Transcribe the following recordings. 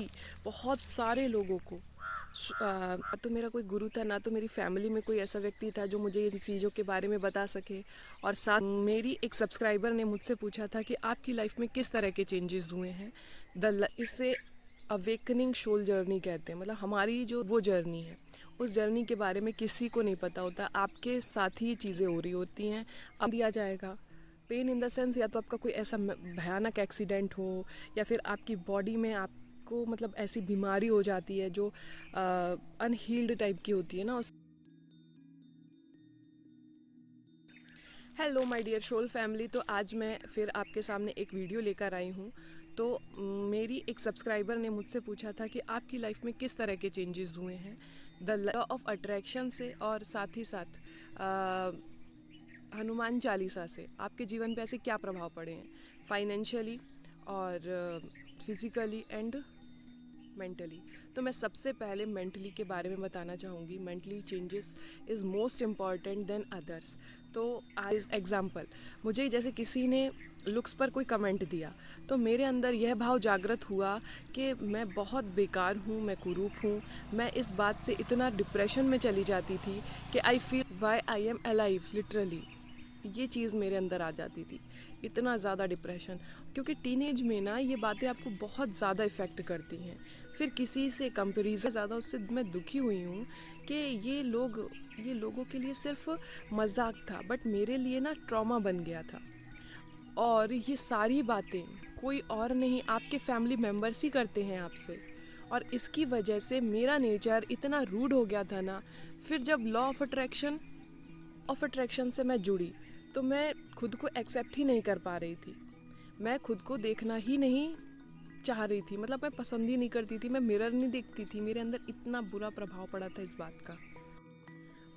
Mainly बहुत सारे लोगों को तो मेरा कोई गुरु था ना, तो मेरी फैमिली में कोई ऐसा व्यक्ति था जो मुझे इन चीज़ों के बारे में बता सके। और साथ मेरी एक सब्सक्राइबर ने मुझसे पूछा था कि आपकी लाइफ में किस तरह के चेंजेस हुए हैं। इसे अवेकनिंग सोल जर्नी कहते हैं, मतलब हमारी जो वो जर्नी है, उस जर्नी के बारे में किसी को नहीं पता होता। आपके साथ ही चीज़ें हो रही होती हैं। अब दिया जाएगा पेन इन द सेंस, या तो आपका कोई ऐसा भयानक एक्सीडेंट हो, या फिर आपकी बॉडी में आपको मतलब ऐसी बीमारी हो जाती है जो अनहील्ड टाइप की होती है ना। Hello my dear soul family, तो आज मैं फिर आपके सामने एक वीडियो लेकर आई हूँ। तो मेरी एक सब्सक्राइबर ने मुझसे पूछा था कि आपकी लाइफ में किस तरह के चेंजेस हुए हैं द लॉ ऑफ अट्रैक्शन से, और साथ ही साथ हनुमान चालीसा से आपके जीवन पे ऐसे क्या प्रभाव पड़े हैं फाइनेंशियली और फिज़िकली एंड मेंटली। तो मैं सबसे पहले मेंटली के बारे में बताना चाहूँगी। Mentally changes is most important than others. तो एज एग्ज़ाम्पल, मुझे जैसे किसी ने लुक्स पर कोई कमेंट दिया, तो मेरे अंदर यह भाव जागृत हुआ कि मैं बहुत बेकार हूँ, मैं कुरूप हूँ। मैं इस बात से इतना डिप्रेशन में चली जाती थी कि I feel why I am alive, literally ये चीज़ मेरे अंदर आ जाती थी, इतना ज़्यादा डिप्रेशन। क्योंकि टीनेज में ना ये बातें आपको बहुत ज़्यादा इफ़ेक्ट करती हैं। फिर किसी से कंपेरिजन ज़्यादा उससे मैं दुखी हुई हूँ कि ये लोगों के लिए सिर्फ मजाक था, बट मेरे लिए ना ट्रॉमा बन गया था। और ये सारी बातें कोई और नहीं, आपके फैमिली मेम्बर्स ही करते हैं आपसे। और इसकी वजह से मेरा नेचर इतना रूड हो गया था ना। फिर जब लॉ ऑफ अट्रैक्शन से मैं जुड़ी, तो मैं खुद को एक्सेप्ट ही नहीं कर पा रही थी। मैं खुद को देखना ही नहीं चाह रही थी, मतलब मैं पसंद ही नहीं करती थी। मैं मिरर नहीं देखती थी, मेरे अंदर इतना बुरा प्रभाव पड़ा था इस बात का।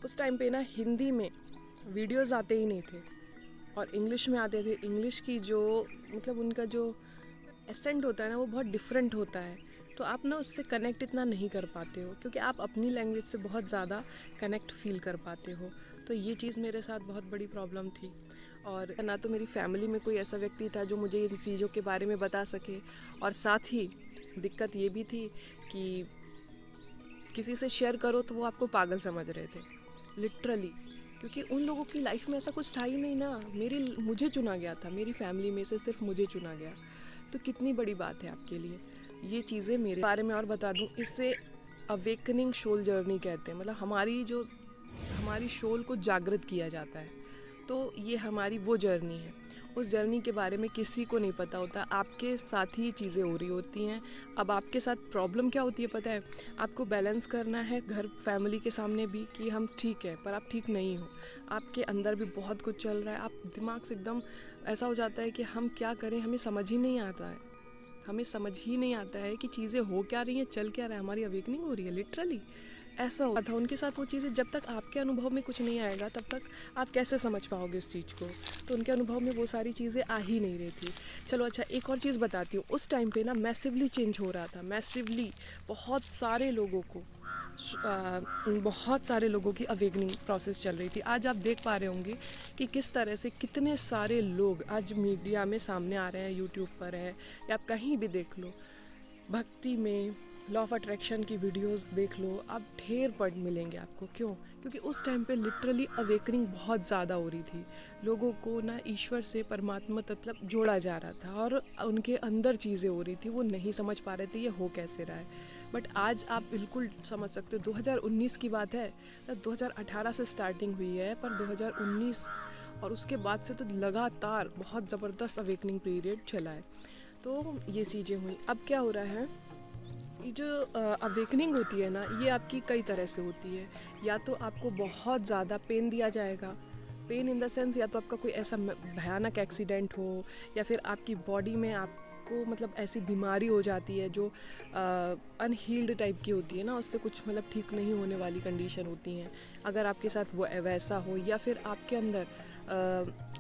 उस टाइम पे ना हिंदी में वीडियोस आते ही नहीं थे, और इंग्लिश में आते थे। इंग्लिश की जो मतलब उनका जो एसेंट होता है ना, वो बहुत डिफरेंट होता है। तो आप ना उससे कनेक्ट इतना नहीं कर पाते हो, क्योंकि आप अपनी लैंग्वेज से बहुत ज़्यादा कनेक्ट फील कर पाते हो। तो ये चीज़ मेरे साथ बहुत बड़ी प्रॉब्लम थी। और ना तो मेरी फैमिली में कोई ऐसा व्यक्ति था जो मुझे इन चीज़ों के बारे में बता सके। और साथ ही दिक्कत ये भी थी कि किसी से शेयर करो तो वो आपको पागल समझ रहे थे, लिटरली। क्योंकि उन लोगों की लाइफ में ऐसा कुछ था ही नहीं ना। मुझे चुना गया था, मेरी फैमिली में से सिर्फ मुझे चुना गया। तो कितनी बड़ी बात है आपके लिए। ये चीज़ें मेरे बारे में और बता दूं, इससे अवेकनिंग सोल जर्नी कहते हैं, मतलब हमारी सोल को जागृत किया जाता है। तो ये हमारी वो जर्नी है। उस जर्नी के बारे में किसी को नहीं पता होता। आपके साथ ही चीज़ें हो रही होती हैं। अब आपके साथ प्रॉब्लम क्या होती है पता है? आपको बैलेंस करना है घर फैमिली के सामने भी कि हम ठीक है, पर आप ठीक नहीं हो। आपके अंदर भी बहुत कुछ चल रहा है। आप दिमाग से एकदम ऐसा हो जाता है कि हम क्या करें, हमें समझ ही नहीं आता है। हमें समझ ही नहीं आता है कि चीज़ें हो क्या रही हैं, चल क्या रहा है। हमारी अवेकनिंग हो रही है, लिटरली ऐसा हुआ था उनके साथ। वो चीज़ें जब तक आपके अनुभव में कुछ नहीं आएगा, तब तक आप कैसे समझ पाओगे इस चीज़ को। तो उनके अनुभव में वो सारी चीज़ें आ ही नहीं रही थी। चलो अच्छा, एक और चीज़ बताती हूँ। उस टाइम पे ना मैसिवली चेंज हो रहा था, मैसिवली। बहुत सारे लोगों की अवेकनिंग प्रोसेस चल रही थी। आज आप देख पा रहे होंगे कि किस तरह से कितने सारे लोग आज मीडिया में सामने आ रहे हैं, यूट्यूब पर है या आप कहीं भी देख लो, भक्ति में लॉ ऑफ अट्रैक्शन की वीडियोस देख लो, आप ढेर पढ़ मिलेंगे आपको। क्यों? क्योंकि उस टाइम पे लिटरली अवेकनिंग बहुत ज़्यादा हो रही थी। लोगों को ना ईश्वर से, परमात्मा मतलब जोड़ा जा रहा था, और उनके अंदर चीज़ें हो रही थी, वो नहीं समझ पा रहे थे ये हो कैसे रहा है। बट आज आप बिल्कुल समझ सकते हो। 2019 की बात है, 2018 से स्टार्टिंग हुई है, पर 2019 और उसके बाद से तो लगातार बहुत ज़बरदस्त अवेकनिंग पीरियड चला है। तो ये चीज़ें हुई। अब क्या हो रहा है, ये जो अवेकनिंग होती है ना, ये आपकी कई तरह से होती है। या तो आपको बहुत ज़्यादा पेन दिया जाएगा, पेन इन द सेंस, या तो आपका कोई ऐसा भयानक एक्सीडेंट हो, या फिर आपकी बॉडी में आपको मतलब ऐसी बीमारी हो जाती है जो अनहील्ड टाइप की होती है ना, उससे कुछ मतलब ठीक नहीं होने वाली कंडीशन होती हैं। अगर आपके साथ वो वैसा हो, या फिर आपके अंदर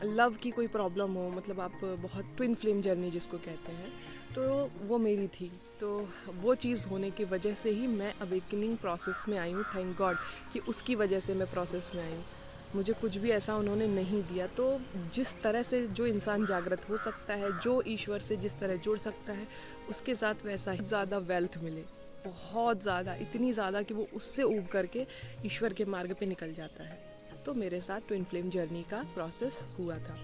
लव की कोई प्रॉब्लम हो, मतलब आप बहुत ट्विन फ्लेम जर्नी जिसको कहते हैं, तो वो मेरी थी। तो वो चीज़ होने की वजह से ही मैं अवेकनिंग प्रोसेस में आई हूँ। थैंक गॉड कि उसकी वजह से मैं प्रोसेस में आई हूँ। मुझे कुछ भी ऐसा उन्होंने नहीं दिया। तो जिस तरह से जो इंसान जागृत हो सकता है, जो ईश्वर से जिस तरह जुड़ सकता है, उसके साथ वैसा ही ज़्यादा वेल्थ मिले, बहुत ज़्यादा, इतनी ज़्यादा कि वो उससे ऊब करके ईश्वर के मार्ग पे निकल जाता है। तो मेरे साथ ट्विन फ्लेम जर्नी का प्रोसेस हुआ था।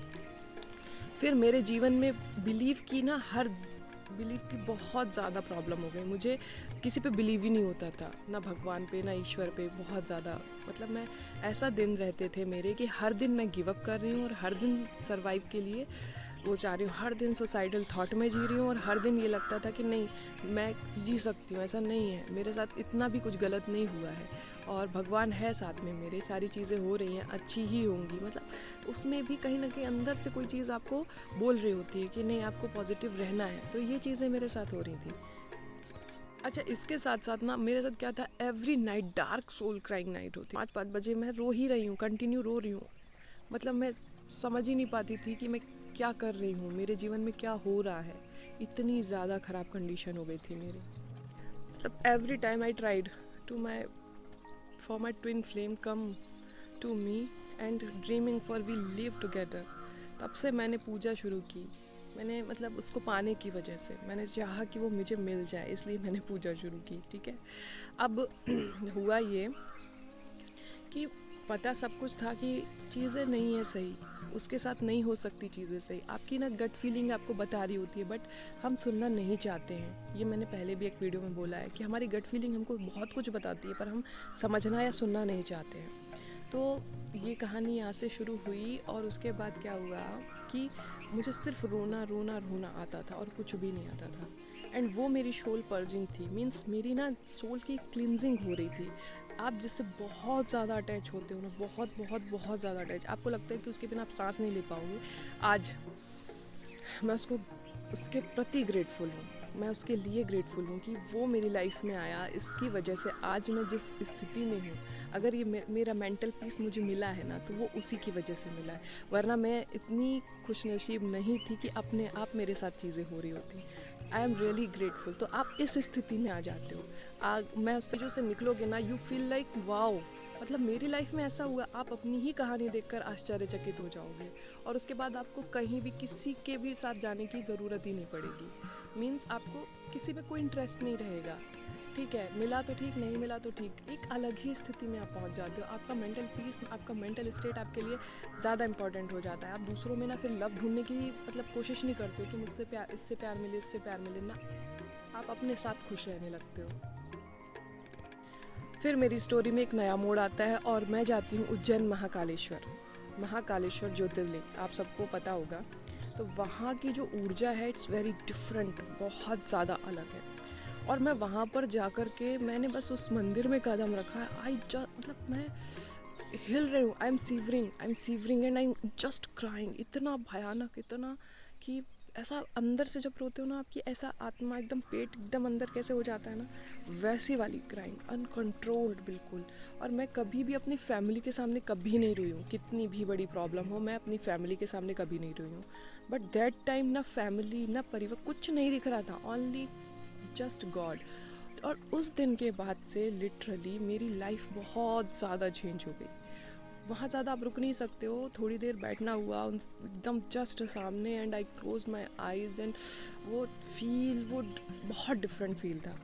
फिर मेरे जीवन में बिलीव की बहुत ज़्यादा प्रॉब्लम हो गई। मुझे किसी पे बिलीव ही नहीं होता था, ना भगवान पे ना ईश्वर पे, बहुत ज़्यादा। मतलब मैं ऐसा दिन रहते थे मेरे कि हर दिन मैं गिव अप कर रही हूँ और हर दिन सरवाइव के लिए वो चाह रही हूँ, हर दिन सुसाइडल थॉट में जी रही हूँ और हर दिन ये लगता था कि नहीं मैं जी सकती हूँ, ऐसा नहीं है, मेरे साथ इतना भी कुछ गलत नहीं हुआ है और भगवान है साथ में मेरे, सारी चीज़ें हो रही हैं, अच्छी ही होंगी। मतलब उसमें भी कहीं ना कहीं अंदर से कोई चीज़ आपको बोल रही होती है कि नहीं आपको पॉजिटिव रहना है। तो ये चीज़ें मेरे साथ हो रही थी। अच्छा, इसके साथ साथ ना मेरे साथ क्या था, every night dark soul crying night होती, 5-5 बजे मैं रो ही रही हूँ, कंटिन्यू रो रही हूँ। मतलब मैं समझ ही नहीं पाती थी कि मैं क्या कर रही हूँ, मेरे जीवन में क्या हो रहा है। इतनी ज़्यादा ख़राब कंडीशन हो गई थी मेरी। मतलब every time I tried to my for my twin flame come to me and dreaming for we live together. तब से मैंने पूजा शुरू की। मैंने मतलब उसको पाने की वजह से मैंने चाहा कि वो मुझे मिल जाए, इसलिए मैंने पूजा शुरू की। ठीक है, अब हुआ ये कि पता सब कुछ था कि चीज़ें नहीं है सही, उसके साथ नहीं हो सकती चीज़ें सही। आपकी ना गट फीलिंग आपको बता रही होती है, बट हम सुनना नहीं चाहते हैं। ये मैंने पहले भी एक वीडियो में बोला है कि हमारी गट फीलिंग हमको बहुत कुछ बताती है, पर हम समझना या सुनना नहीं चाहते हैं। तो ये कहानी यहाँ से शुरू हुई और उसके बाद क्या हुआ कि मुझे सिर्फ रोना रोना रोना आता था और कुछ भी नहीं आता था। एंड वो मेरी सोल पर्जिंग थी, मीन्स मेरी ना सोल की क्लिनजिंग हो रही थी। आप जिससे बहुत ज़्यादा अटैच होते हो ना, बहुत बहुत बहुत ज़्यादा अटैच, आपको लगता है कि उसके बिना आप सांस नहीं ले पाओगे। आज मैं उसके प्रति ग्रेटफुल हूँ, मैं उसके लिए ग्रेटफुल हूँ कि वो मेरी लाइफ में आया। इसकी वजह से आज मैं जिस स्थिति में हूँ, अगर ये मेरा मेंटल पीस मुझे मिला है ना, तो वो उसी की वजह से मिला है। वरना मैं इतनी खुशनसीब नहीं थी कि अपने आप मेरे साथ चीज़ें हो रही होती। I am really grateful. तो आप इस स्थिति में आ जाते हो, मैं उस चीज़ों से निकलोगे ना, यू फील लाइक वाओ, मतलब मेरी लाइफ में ऐसा हुआ। आप अपनी ही कहानी देखकर आश्चर्यचकित हो जाओगे और उसके बाद आपको कहीं भी किसी के भी साथ जाने की ज़रूरत ही नहीं पड़ेगी। मीन्स आपको किसी में कोई इंटरेस्ट नहीं रहेगा। ठीक है, मिला तो ठीक, नहीं मिला तो ठीक, एक अलग ही स्थिति में आप पहुंच जाते हो। आपका मेंटल पीस, आपका मेंटल स्टेट आपके लिए ज़्यादा इंपॉर्टेंट हो जाता है। आप दूसरों में ना फिर लव ढूंढने की मतलब कोशिश नहीं करते हो कि मुझसे प्यार, इससे प्यार मिले, इससे प्यार मिले ना, आप अपने साथ खुश रहने लगते हो। फिर मेरी स्टोरी में एक नया मोड़ आता है और मैं जाती हूँ उज्जैन महाकालेश्वर ज्योतिर्लिंग, आप सबको पता होगा। तो वहाँ की जो ऊर्जा है, इट्स वेरी डिफरेंट, बहुत ज़्यादा अलग है। और मैं वहाँ पर जाकर के मैंने बस उस मंदिर में कदम रखा है, मतलब मैं हिल रही हूँ, I am severing and I am just crying. इतना भयानक, इतना कि ऐसा अंदर से जब रोते हो ना, आपकी ऐसा आत्मा एकदम, पेट एकदम अंदर कैसे हो जाता है ना, वैसी वाली क्राइंग, अनकंट्रोल्ड बिल्कुल। और मैं कभी भी अपनी फैमिली के सामने कभी नहीं रोई हूँ, कितनी भी बड़ी प्रॉब्लम हो, मैं अपनी फैमिली के सामने कभी नहीं रोई हूँ। बट दैट टाइम ना फैमिली ना परिवार कुछ नहीं दिख रहा था, ओनली जस्ट गॉड। और उस दिन के बाद से लिटरली मेरी लाइफ बहुत ज़्यादा चेंज हो गई। वहाँ ज़्यादा आप रुक नहीं सकते हो, थोड़ी देर बैठना हुआ एकदम जस्ट सामने, and I close my eyes and वो बहुत डिफरेंट फील था।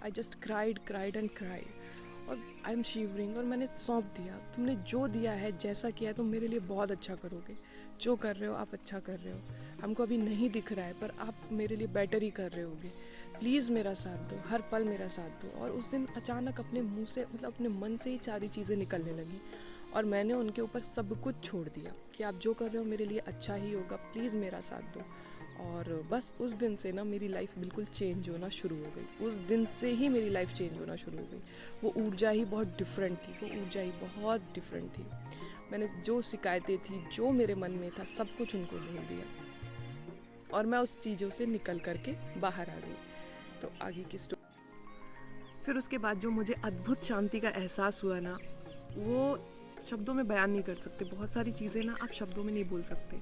I just cried and cried और आई एम शिवरिंग। और मैंने सौंप दिया, तुमने जो दिया है, जैसा किया है, तुम मेरे लिए बहुत अच्छा करोगे, जो कर रहे हो आप अच्छा कर रहे हो, हमको अभी नहीं दिख रहा है पर आप मेरे लिए बेटर ही कर रहे होगे, प्लीज़ मेरा साथ दो, हर पल मेरा साथ दो। और उस दिन अचानक अपने मुंह से, मतलब अपने मन से ही सारी चीज़ें निकलने लगी और मैंने उनके ऊपर सब कुछ छोड़ दिया कि आप जो कर रहे हो मेरे लिए अच्छा ही होगा, प्लीज़ मेरा साथ दो। और बस उस दिन से ना मेरी लाइफ बिल्कुल चेंज होना शुरू हो गई। उस दिन से ही मेरी लाइफ चेंज होना शुरू हो गई। वो ऊर्जा ही बहुत डिफरेंट थी, वो ऊर्जा ही बहुत डिफरेंट थी। मैंने जो शिकायतें थी, जो मेरे मन में था, सब कुछ उनको भूल दिया और मैं उस चीज़ों से निकल करके बाहर आ गई। तो आगे की स्टोरी, फिर उसके बाद जो मुझे अद्भुत शांति का एहसास हुआ ना, वो शब्दों में बयान नहीं कर सकते। बहुत सारी चीज़ें ना आप शब्दों में नहीं बोल सकते।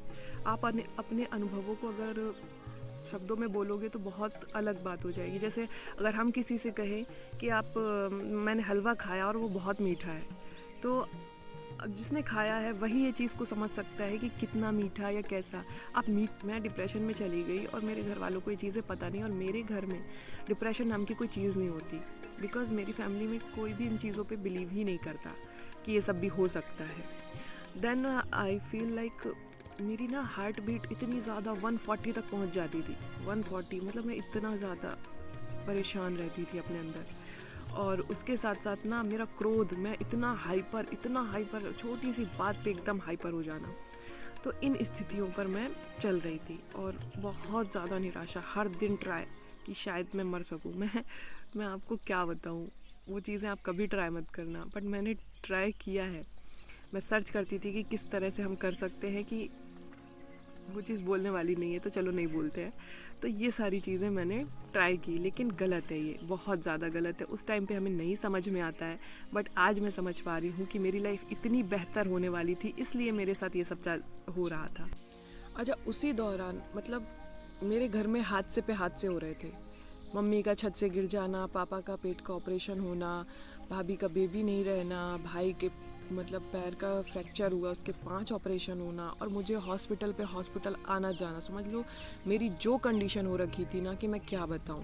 आप अपने अनुभवों को अगर शब्दों में बोलोगे तो बहुत अलग बात हो जाएगी। जैसे अगर हम किसी से कहें कि मैंने हलवा खाया और वो बहुत मीठा है, तो जिसने खाया है वही ये चीज़ को समझ सकता है कि कितना मीठा या कैसा। मैं डिप्रेशन में चली गई और मेरे घर वालों को ये चीज़ें पता नहीं, और मेरे घर में डिप्रेशन नाम की कोई चीज़ नहीं होती, बिकॉज़ मेरी फैमिली में कोई भी इन चीज़ों पे बिलीव ही नहीं करता कि ये सब भी हो सकता है। देन आई फील लाइक मेरी ना हार्ट बीट इतनी ज़्यादा 140 तक पहुंच जाती थी। 140 मतलब मैं इतना ज़्यादा परेशान रहती थी अपने अंदर। और उसके साथ साथ ना मेरा क्रोध, मैं इतना हाइपर, छोटी सी बात पे एकदम हाइपर हो जाना। तो इन स्थितियों पर मैं चल रही थी और बहुत ज़्यादा निराशा, हर दिन ट्राई कि शायद मैं मर सकूं। मैं आपको क्या बताऊं, वो चीज़ें आप कभी ट्राई मत करना, बट मैंने ट्राई किया है। मैं सर्च करती थी कि किस तरह से हम कर सकते हैं कि वो चीज़ बोलने वाली नहीं है तो चलो नहीं बोलते हैं। तो ये सारी चीज़ें मैंने ट्राई की, लेकिन गलत है, ये बहुत ज़्यादा गलत है। उस टाइम पे हमें नहीं समझ में आता है, बट आज मैं समझ पा रही हूँ कि मेरी लाइफ इतनी बेहतर होने वाली थी, इसलिए मेरे साथ ये सब हो रहा था। अच्छा, उसी दौरान मतलब मेरे घर में हादसे पे हादसे हो रहे थे। मम्मी का छत से गिर जाना, पापा का पेट का ऑपरेशन होना, भाभी का बेबी नहीं रहना, भाई के मतलब पैर का फ्रैक्चर हुआ, उसके 5 ऑपरेशन होना, और मुझे हॉस्पिटल आना जाना। समझ लो मेरी जो कंडीशन हो रखी थी ना कि मैं क्या बताऊं।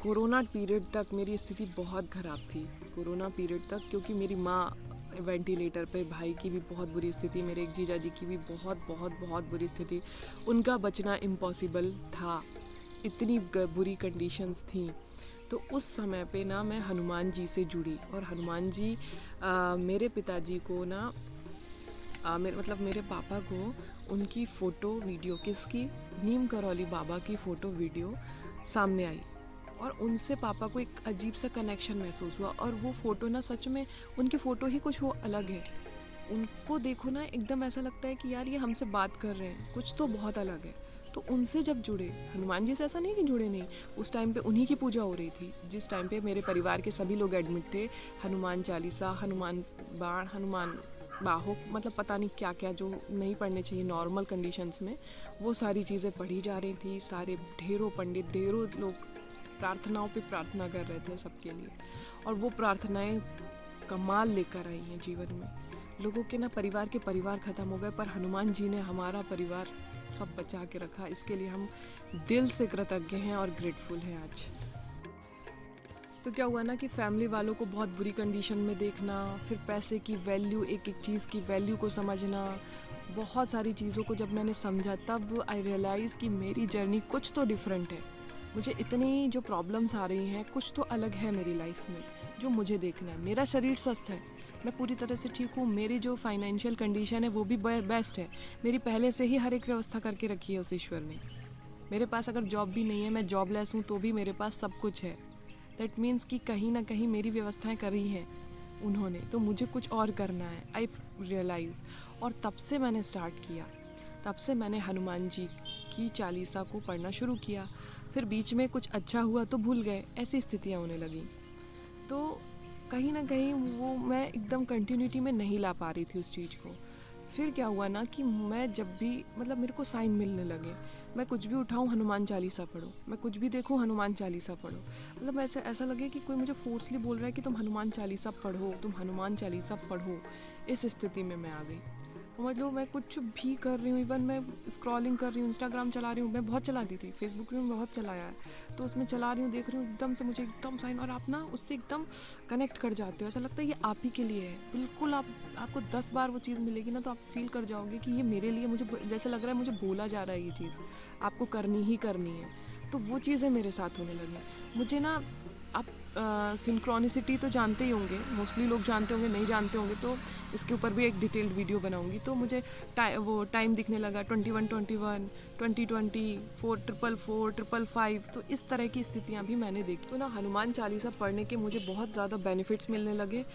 कोरोना पीरियड तक मेरी स्थिति बहुत ख़राब थी, कोरोना पीरियड तक, क्योंकि मेरी माँ वेंटिलेटर पे, भाई की भी बहुत बुरी स्थिति, मेरे एक जीजा जी की भी बहुत बुरी स्थिति। उनका बचना इम्पॉसिबल था, इतनी बुरी कंडीशंस थी। तो उस समय पे ना मैं हनुमान जी से जुड़ी, और हनुमान जी मेरे पिताजी को ना मेरे पापा को उनकी फ़ोटो वीडियो, किसकी, नीम करौली बाबा की फ़ोटो वीडियो सामने आई, और उनसे पापा को एक अजीब सा कनेक्शन महसूस हुआ। और वो फ़ोटो ना सच में उनकी फ़ोटो ही कुछ वो अलग है। उनको देखो ना एकदम ऐसा लगता है कि यार ये हमसे बात कर रहे हैं, कुछ तो बहुत अलग है। तो उनसे जब जुड़े, हनुमान जी से ऐसा नहीं कि जुड़े नहीं, उस टाइम पे उन्हीं की पूजा हो रही थी जिस टाइम पे मेरे परिवार के सभी लोग एडमिट थे। हनुमान चालीसा, हनुमान बाण, हनुमान बाहो, मतलब पता नहीं क्या क्या जो नहीं पढ़ने चाहिए नॉर्मल कंडीशंस में, वो सारी चीज़ें पढ़ी जा रही थी। सारे ढेरों पंडित, ढेरों लोग प्रार्थनाओं पे प्रार्थना कर रहे थे सबके लिए, और वो प्रार्थनाएं कमाल लेकर आई हैं जीवन में। लोगों के ना परिवार के परिवार ख़त्म हो गए, पर हनुमान जी ने हमारा परिवार सब बचा के रखा। इसके लिए हम दिल से कृतज्ञ हैं और ग्रेटफुल हैं आज। तो क्या हुआ ना कि फैमिली वालों को बहुत बुरी कंडीशन में देखना, फिर पैसे की वैल्यू, एक एक चीज़ की वैल्यू को समझना, बहुत सारी चीज़ों को जब मैंने समझा तब आई रियलाइज़ कि मेरी जर्नी कुछ तो डिफरेंट है। मुझे इतनी जो प्रॉब्लम्स आ रही हैं, कुछ तो अलग है मेरी लाइफ में जो मुझे देखना है। मेरा शरीर स्वस्थ है, मैं पूरी तरह से ठीक हूँ, मेरी जो फाइनेंशियल कंडीशन है वो भी बेस्ट है। मेरी पहले से ही हर एक व्यवस्था करके रखी है उस ईश्वर ने। मेरे पास अगर जॉब भी नहीं है, मैं जॉबलेस हूँ, तो भी मेरे पास सब कुछ है। दैट मीन्स कि कहीं ना कहीं मेरी व्यवस्थाएं करी हैं उन्होंने, तो मुझे कुछ और करना है, आई रियलाइज़। और तब से मैंने स्टार्ट किया, तब से मैंने हनुमान जी की चालीसा को पढ़ना शुरू किया। फिर बीच में कुछ अच्छा हुआ तो भूल गए, ऐसी स्थितियाँ होने लगी। तो कहीं ना कहीं वो मैं एकदम कंटिन्यूटी में नहीं ला पा रही थी उस चीज़ को। फिर क्या हुआ ना कि मैं जब भी मतलब मेरे को साइन मिलने लगे, मैं कुछ भी उठाऊं हनुमान चालीसा पढ़ो, मैं कुछ भी देखूं हनुमान चालीसा पढ़ो। मतलब ऐसा लगे कि कोई मुझे फोर्सली बोल रहा है कि तुम हनुमान चालीसा पढ़ो, तुम हनुमान चालीसा पढ़ो। इस स्थिति में मैं आ गई। समझ लो मैं कुछ भी कर रही हूँ, इवन मैं स्क्रॉलिंग कर रही हूँ, इंस्टाग्राम चला रही हूँ, मैं बहुत चलाती थी, फेसबुक भी मैं बहुत चलाया है, तो उसमें चला रही हूँ, देख रही हूँ, एकदम से मुझे एकदम साइन, और आप ना उससे एकदम कनेक्ट कर जाते हो। ऐसा लगता है ये आप ही के लिए है, बिल्कुल आपको 10 बार वो चीज़ मिलेगी ना तो आप फील कर जाओगे कि ये मेरे लिए, मुझे जैसे लग रहा है मुझे बोला जा रहा है ये चीज़ आपको करनी ही करनी है। तो वो चीज़ें मेरे साथ होने लगी। मुझे ना आप सिंक्रोनिसिटी तो जानते ही होंगे, मोस्टली लोग जानते होंगे, नहीं जानते होंगे तो इसके ऊपर भी एक डिटेल्ड वीडियो बनाऊंगी। तो मुझे वो टाइम दिखने लगा 21 21 20 20 4 4 4 5 तो इस तरह की स्थितियाँ भी मैंने देखी। तो ना हनुमान चालीसा पढ़ने के मुझे बहुत ज़्यादा बेनिफिट्स मिलने लगे,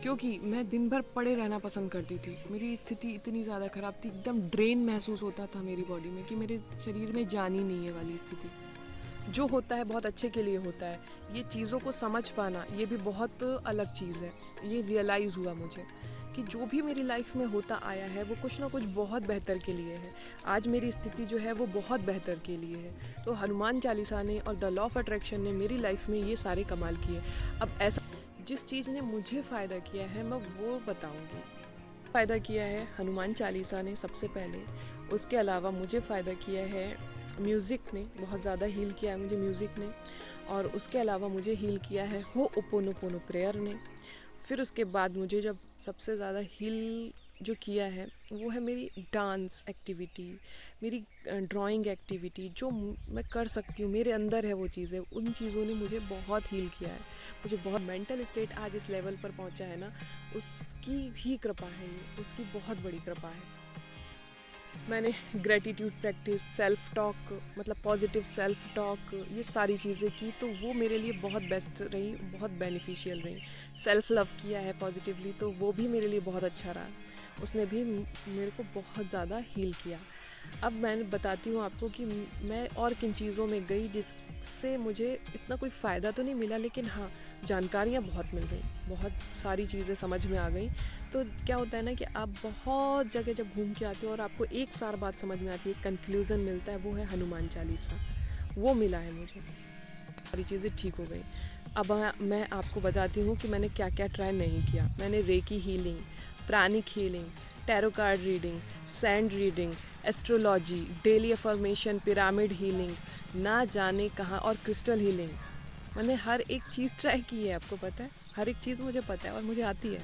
क्योंकि मैं दिन भर पड़े रहना पसंद करती थी। मेरी स्थिति इतनी ज़्यादा ख़राब थी, एकदम ड्रेन महसूस होता था मेरी बॉडी में कि मेरे शरीर में जान ही नहीं है वाली स्थिति। जो होता है बहुत अच्छे के लिए होता है, ये चीज़ों को समझ पाना ये भी बहुत अलग चीज़ है। ये रियलाइज़ हुआ मुझे कि जो भी मेरी लाइफ में होता आया है वो कुछ ना कुछ बहुत बेहतर के लिए है। आज मेरी स्थिति जो है वो बहुत बेहतर के लिए है। तो हनुमान चालीसा ने और द लॉ ऑफ अट्रैक्शन ने मेरी लाइफ में ये सारे कमाल किए। अब ऐसा जिस चीज़ ने मुझे फ़ायदा किया है मैं वो बताऊंगी। फ़ायदा किया है हनुमान चालीसा ने सबसे पहले। उसके अलावा मुझे फ़ायदा किया है म्यूज़िक ने, बहुत ज़्यादा हील किया है मुझे म्यूज़िक ने। और उसके अलावा मुझे हील किया है हो'ओपोनोपोनो प्रेयर ने। फिर उसके बाद मुझे जब सबसे ज़्यादा हील जो किया है वो है मेरी डांस एक्टिविटी, मेरी ड्राइंग एक्टिविटी, जो मैं कर सकती हूँ, मेरे अंदर है वो चीज़ें, उन चीज़ों ने मुझे बहुत हील किया है। मुझे बहुत मेंटल स्टेट आज इस लेवल पर पहुँचा है ना, उसकी भी कृपा है, ये उसकी बहुत बड़ी कृपा है। मैंने ग्रेटिट्यूड प्रैक्टिस, सेल्फ टॉक, मतलब पॉजिटिव सेल्फ टॉक, ये सारी चीज़ें की, तो वो मेरे लिए बहुत बेस्ट रही, बहुत बेनिफिशियल रही। सेल्फ लव किया है पॉजिटिवली, तो वो भी मेरे लिए बहुत अच्छा रहा, उसने भी मेरे को बहुत ज़्यादा हील किया। अब मैं बताती हूँ आपको कि मैं और किन चीज़ों में गई जिससे मुझे इतना कोई फ़ायदा तो नहीं मिला, लेकिन हाँ जानकारियाँ बहुत मिल गई, बहुत सारी चीज़ें समझ में आ गई। तो क्या होता है ना कि आप बहुत जगह जब घूम के आते हो और आपको एक सार बात समझ में आती है, कंक्लूज़न मिलता है, वो है हनुमान चालीसा, वो मिला है मुझे, सारी चीज़ें ठीक हो गई। अब मैं आपको बताती हूँ कि मैंने क्या क्या ट्राई नहीं किया। मैंने reiki healing, pranic healing, tarot card reading, sand reading, astrology, daily affirmation, pyramid healing, ना जाने कहाँ, और क्रिस्टल हीलिंग। मैंने हर एक चीज़ ट्राई की है, आपको पता है, हर एक चीज़ मुझे पता है और मुझे आती है।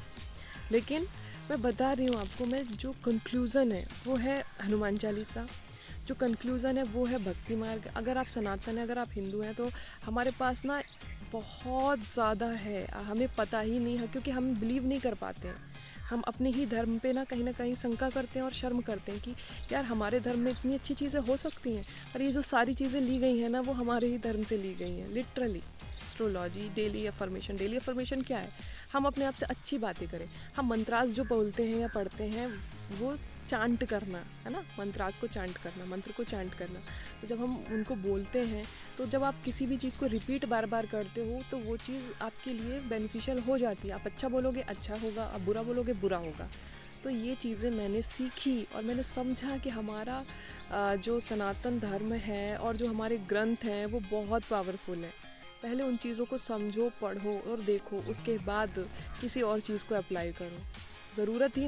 लेकिन मैं बता रही हूँ आपको, मैं जो कंक्लूज़न है वो है हनुमान चालीसा, जो कंक्लूज़न है वो है भक्ति मार्ग। अगर आप सनातन हैं, अगर आप हिंदू हैं, तो हमारे पास ना बहुत ज़्यादा है, हमें पता ही नहीं है, क्योंकि हम बिलीव नहीं कर पाते हैं। हम अपने ही धर्म पे ना कहीं शंका करते हैं और शर्म करते हैं कि यार हमारे धर्म में इतनी अच्छी चीज़ें हो सकती हैं, और ये जो सारी चीज़ें ली गई हैं ना, वो हमारे ही धर्म से ली गई हैं, लिटरली। एस्ट्रोलॉजी, डेली अफर्मेशन क्या है? हम अपने आप से अच्छी बातें करें। हम मंत्रास जो बोलते हैं या पढ़ते हैं, वो चांट करना है ना, मंत्रास को चांट करना, मंत्र को चांट करना। तो जब हम उनको बोलते हैं, तो जब आप किसी भी चीज़ को रिपीट बार बार करते हो, तो वो चीज़ आपके लिए बेनिफिशियल हो जाती है। आप अच्छा बोलोगे अच्छा होगा, आप बुरा बोलोगे बुरा होगा। तो ये चीज़ें मैंने सीखी और मैंने समझा कि हमारा जो सनातन धर्म है और जो हमारे ग्रंथ हैं वो बहुत पावरफुल है। पहले उन चीज़ों को समझो, पढ़ो और देखो, उसके बाद किसी और चीज़ को अप्लाई करो। ज़रूरत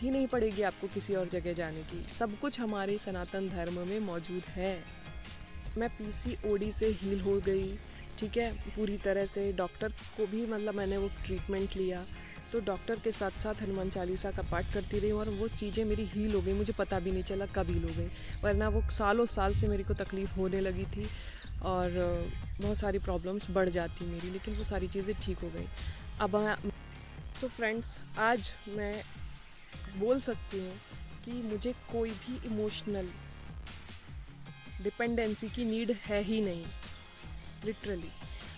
ही नहीं पड़ेगी आपको किसी और जगह जाने की। सब कुछ हमारे सनातन धर्म में मौजूद है। मैं पीसीओडी से हील हो गई, ठीक है, पूरी तरह से। डॉक्टर को भी मतलब मैंने वो ट्रीटमेंट लिया, तो डॉक्टर के साथ साथ हनुमान चालीसा का पाठ करती रही और वो चीज़ें मेरी हील हो गई। मुझे पता भी नहीं चला कब हील हो गई, वरना वो सालों साल से मेरे को तकलीफ़ होने लगी थी और बहुत सारी प्रॉब्लम्स बढ़ जाती मेरी, लेकिन वो सारी चीज़ें ठीक हो गई। अब सो फ्रेंड्स, आज मैं बोल सकती हूँ कि मुझे कोई भी इमोशनल डिपेंडेंसी की नीड है ही नहीं। लिटरली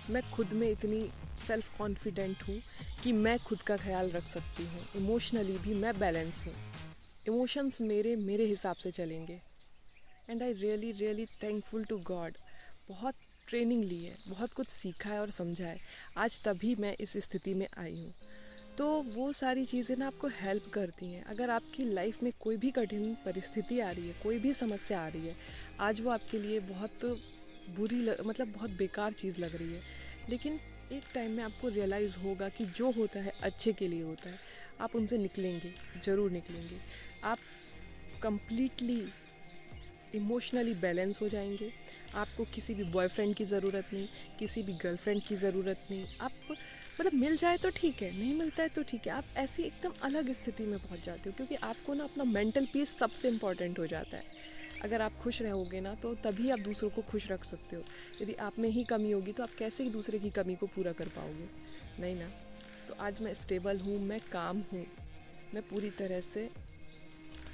मैं खुद में इतनी सेल्फ कॉन्फिडेंट हूँ कि मैं खुद का ख्याल रख सकती हूँ। इमोशनली भी मैं बैलेंस हूँ। इमोशंस मेरे हिसाब से चलेंगे। And I really really thankful to God. बहुत ट्रेनिंग ली है, बहुत कुछ सीखा है और समझा है, आज तभी मैं इस स्थिति में आई हूँ। तो वो सारी चीज़ें ना आपको हेल्प करती हैं। अगर आपकी लाइफ में कोई भी कठिन परिस्थिति आ रही है, कोई भी समस्या आ रही है, आज वो आपके लिए बहुत मतलब बहुत बेकार चीज़ लग रही है, लेकिन एक टाइम में आपको रियलाइज़ होगा कि जो होता है अच्छे के लिए होता है। आप उनसे निकलेंगे, ज़रूर निकलेंगे। आप कंप्लीटली इमोशनली बैलेंस हो जाएंगे। आपको किसी भी बॉयफ्रेंड की ज़रूरत नहीं, किसी भी गर्लफ्रेंड की ज़रूरत नहीं। आप मतलब मिल जाए तो ठीक है, नहीं मिलता है तो ठीक है। आप ऐसी एकदम अलग स्थिति में पहुंच जाते हो, क्योंकि आपको ना अपना मेंटल पीस सबसे इम्पॉर्टेंट हो जाता है। अगर आप खुश रहोगे ना, तो तभी आप दूसरों को खुश रख सकते हो। यदि आप में ही कमी होगी तो आप कैसे ही दूसरे की कमी को पूरा कर पाओगे? नहीं ना। तो आज मैं स्टेबल हूँ, मैं काम हूँ, मैं पूरी तरह से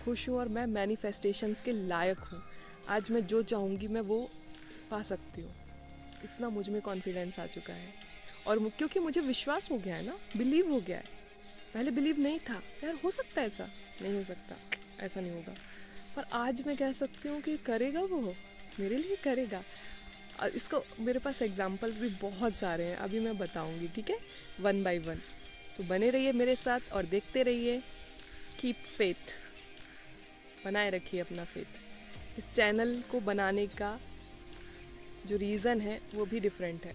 खुश हूँ और मैं मैनिफेस्टेशंस के लायक हूँ। आज मैं जो चाहूँगी मैं वो पा सकती हूँ। इतना मुझ में कॉन्फिडेंस आ चुका है और क्योंकि मुझे विश्वास हो गया है ना, बिलीव हो गया है। पहले बिलीव नहीं था, यार हो सकता है ऐसा, नहीं हो सकता, ऐसा नहीं होगा। पर आज मैं कह सकती हूँ कि करेगा वो, मेरे लिए करेगा। इसको मेरे पास एग्जाम्पल्स भी बहुत सारे हैं, अभी मैं बताऊँगी, ठीक है, वन बाय वन। तो बने रहिए मेरे साथ और देखते रहिए। कीप फेथ, बनाए रखिए अपना फेथ। इस चैनल को बनाने का जो रीज़न है वो भी डिफरेंट है।